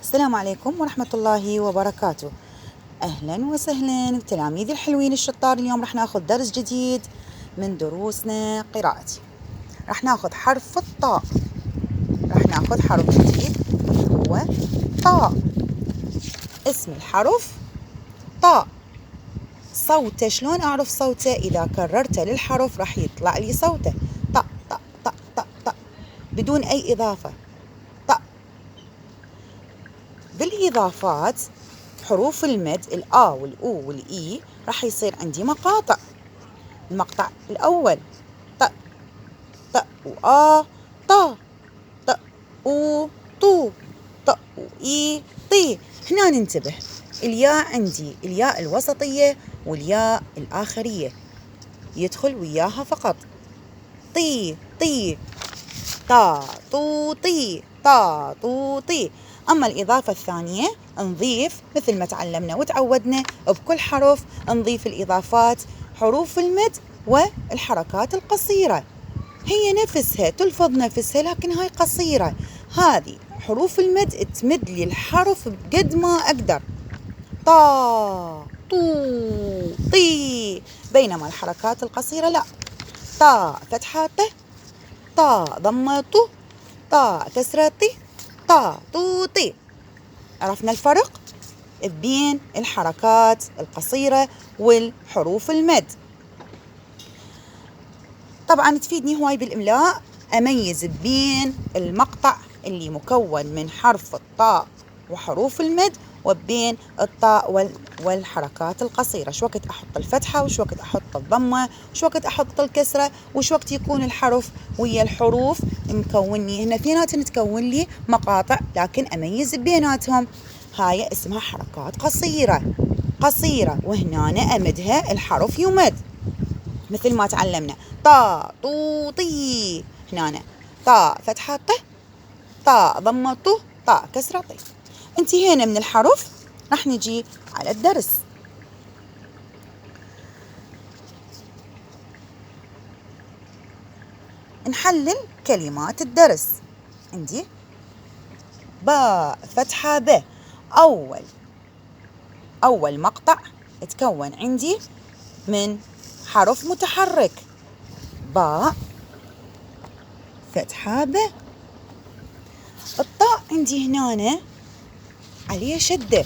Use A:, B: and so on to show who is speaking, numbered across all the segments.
A: السلام عليكم ورحمة الله وبركاته. أهلا وسهلا بتلاميذي الحلوين الشطار. اليوم رح ناخذ درس جديد من دروسنا قراءتي. رح ناخذ حرف الطاء. رح ناخذ حرف جديد هو طاء. اسم الحرف طاء. صوته شلون أعرف صوته؟ إذا كررت للحرف رح يطلع لي صوته طاء طاء طاء طاء طاء بدون أي إضافة. طاء. بالإضافات حروف المد الآ والأو والإي راح يصير عندي مقاطع. المقطع الأول ط ط وآ طا ط و طو ط وإي طي. هنا ننتبه، الياء عندي الياء الوسطية والياء الآخرية يدخل وياها فقط طي طي طا طو طي طا طو طي. أما الإضافة الثانية نضيف مثل ما تعلمنا وتعودنا بكل حرف نضيف الإضافات حروف المد والحركات القصيرة. هي نفسها تلفظ نفسها لكن هاي قصيرة. هذه حروف المد تمد لي الحرف بقد ما أقدر طا طو طي، بينما الحركات القصيرة لا. طا فتحاته طا ضمته طا كسرتي طا طوطي. عرفنا الفرق بين الحركات القصيرة والحروف المد. طبعا تفيدني هواي بالإملاء أميز بين المقطع اللي مكون من حرف الطاء وحروف المد وبين الطاء والحركات القصيرة. شو وقت أحط الفتحة وشو وقت أحط الضمة وشو وقت أحط الكسرة وشو وقت يكون الحرف ويا الحروف مكوني. هنا اثنيناتهم تكون لي مقاطع لكن أميز بيناتهم. هاي اسمها حركات قصيرة وهنا أمدها الحرف يمد مثل ما تعلمنا طا طو طي. هنا طا فتحة ط طا ضمة ط طا كسرة طي. انتهينا من الحرف، راح نجي على الدرس. نحلل كلمات الدرس. عندي باء فتحة ب. أول مقطع تكون عندي من حرف متحرك باء فتحة ب. الطاء عندي هنا عليه شدة.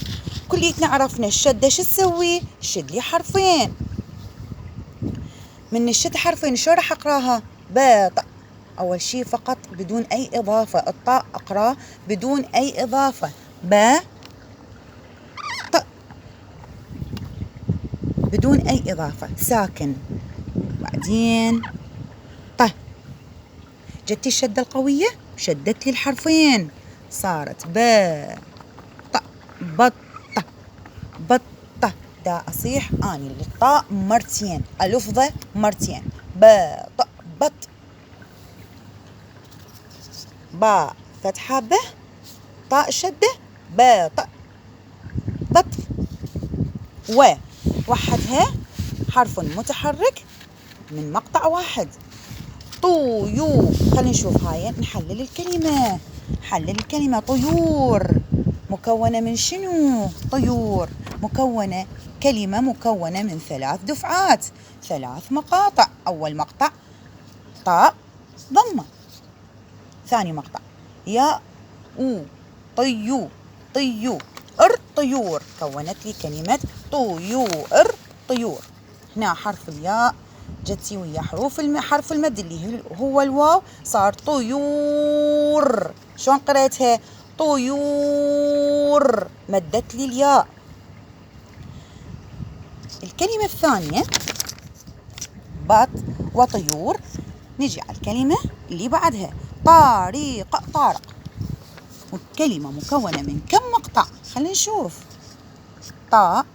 A: كليتنا عرفنا الشدة شو تسوي؟ شد لي حرفين. من الشد حرفين شو راح أقراها؟ باء. أول شي فقط بدون أي إضافة. الطاء أقراه بدون أي إضافة باء ط بدون أي إضافة ساكن. بعدين ط. جتي الشدة القوية شدت لي الحرفين صارت باء ط بط بطة. دا أصيح أني للطاء مرتين ألفظة مرتين باء ط بط. باء فتحة ب طاء شدة باء ط بط. وحدها حرف متحرك من مقطع واحد طيور. خلينا نشوف هاي نحلل الكلمة. حلل الكلمة طيور مكونة من شنو؟ طيور مكونة كلمة مكونة من 3 دفعات 3 مقاطع. أول مقطع طاء ضمة. ثاني مقطع ياء أو طيو طيور كونت لي كلمة طيور طيور. هنا حرف الياء جتي ويا حرف المد اللي هو الواو صار طيور. شلون قريتها؟ طيور مدت لي الياء. الكلمة الثانية بط وطيور. نجي على الكلمة اللي بعدها طارق. والكلمة مكونة من كم مقطع؟ خلينا نشوف. طاء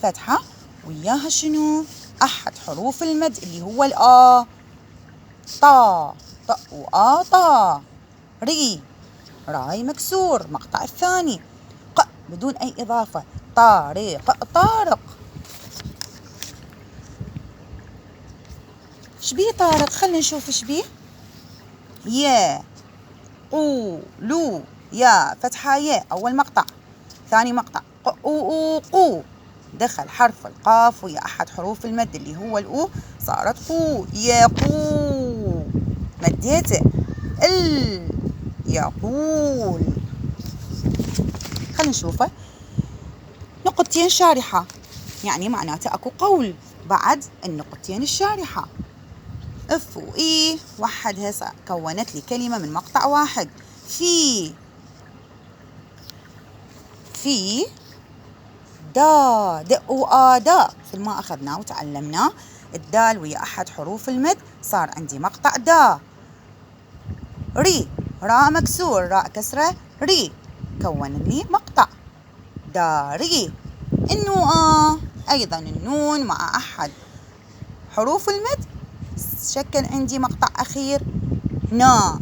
A: فتحة وياها شنو؟ أحد حروف المد اللي هو الآ. طا ط وآ طا. ري راي مكسور مقطع الثاني. ق بدون أي إضافة طارق. شبيه طارق؟ خلينا نشوف شبيه. يا قولوا يا فتحة يا أول مقطع. ثاني مقطع قو. دخل حرف القاف ويا أحد حروف المد اللي هو الأو، صارت قو. يقو مديته يقول. خلينا نشوفه. نقطتين شارحة يعني معناته أكو قول بعد النقطتين الشارحة. اف وإي وحدها كونت لي كلمة من مقطع واحد. في دا د وآدا مثل ما أخذناه وتعلمناه. الدال ويا أحد حروف المد صار عندي مقطع دا. ري راء مكسور راء كسرة ري كون لي مقطع داري. أيضا النون مع أحد حروف المد شكل عندي مقطع أخير نا،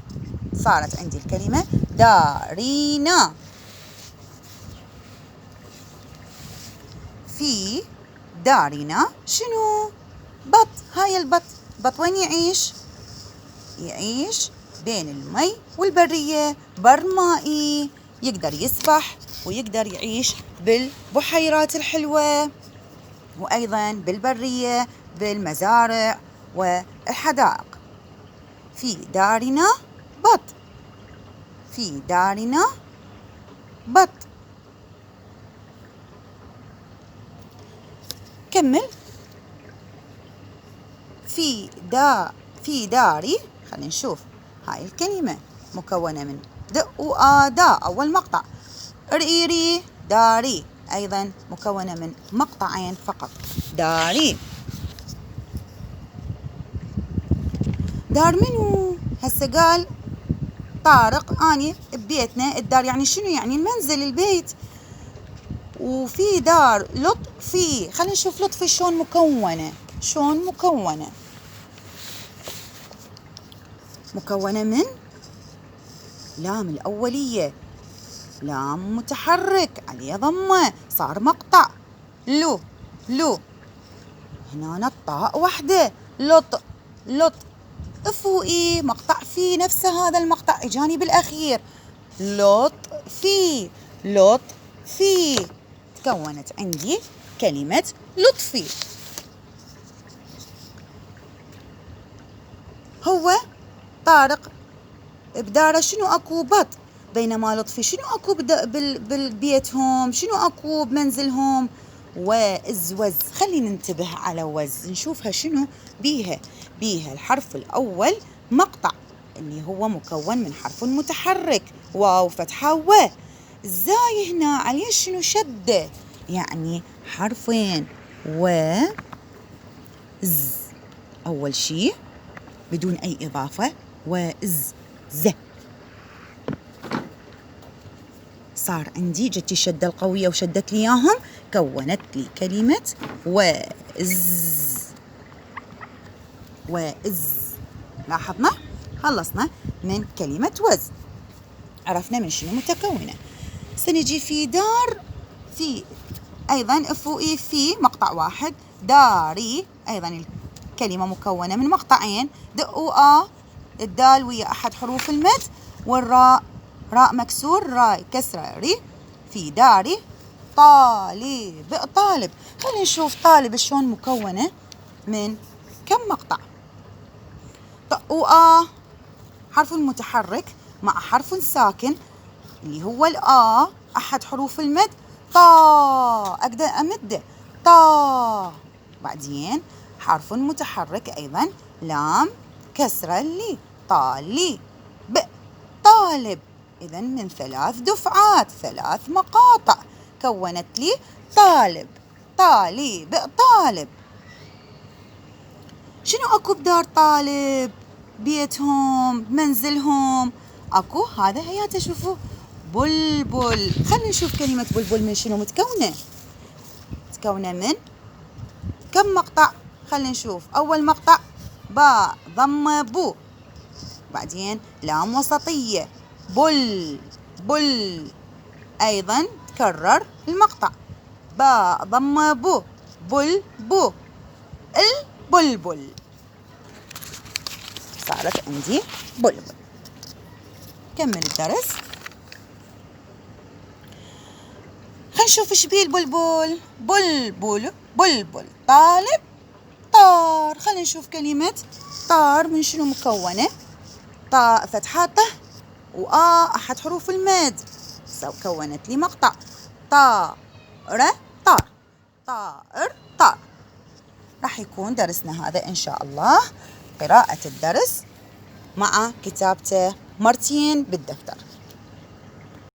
A: صارت عندي الكلمة دارينا. في دارنا شنو؟ بط. هاي البط وين يعيش؟ يعيش بين المي والبرية، بر مائي، يقدر يسبح ويقدر يعيش بالبحيرات الحلوة وأيضا بالبرية بالمزارع والحدائق. في دارنا بط. في دارنا بط. كمل. في داري. خلينا نشوف هاي الكلمة مكونة من د وآدا أول مقطع. ري داري أيضا مكونة من مقطعين فقط داري. دار منو؟ هسه قال طارق أني ببيتنا. الدار يعني شنو؟ يعني المنزل البيت. وفي دار لطفي. خلينا نشوف لطفي شلون مكونة. مكونة من لام الأولية، لام متحرك عليه ضمة، صار مقطع لو. هنا الطاء وحدة لط. افوئي مقطع في نفس هذا المقطع اجاني بالأخير لطفي. تكونت عندي كلمة لطفي. هو طارق بداره شنو أكو؟ بط. بينما لطفي شنو أكو بالبيتهم؟ شنو أكو بمنزلهم؟ وز. خلينا ننتبه على وز نشوفها شنو بيها الحرف الأول مقطع اللي هو مكون من حرف متحرك واو فتحة و. ازاي هنا عليه شنو شدة؟ يعني حرفين وز أول شي بدون أي إضافة وز صار عندي جتي الشدة القوية وشدت لي إياهم كونت لي كلمة وز. لاحظنا؟ خلصنا من كلمة وز، عرفنا من شنو متكونة. سنجي في دار. في أيضا افوئي في مقطع واحد. داري أيضا الكلمة مكونة من مقطعين د وآ. الدال ويا أحد حروف المد والراء راء مكسور راء كسرة ري. في داري طالب. خلينا نشوف طالب شلون مكونة من كم مقطع. وآ حرف متحرك مع حرف ساكن اللي هو الآ أحد حروف المد أقدر أمده بعدين حرف متحرك أيضا لام كسرة لي طالب. إذن من 3 دفعات 3 مقاطع كونت لي طالب. شنو أكو بدار طالب؟ بيتهم منزلهم أكو هذا هيا شوفوا بلبل. خلينا نشوف كلمة بلبل من شنو متكونة من كم مقطع. خلينا نشوف أول مقطع باء ضمة بو، بعدين لام وسطية بل أيضا تكرر المقطع باء ضمة بو بو البلبل. صارت عندي بلبل. كمل الدرس. نشوف ايش بيه البلبل. بلبل بلبل طالب طار. خلينا نشوف كلمة طار من شنو مكونة. طاء فتحاته أحد حروف المد، كونت لي مقطع طار طار. طائر طار. راح يكون درسنا هذا إن شاء الله قراءة الدرس مع كتابته مرتين بالدفتر.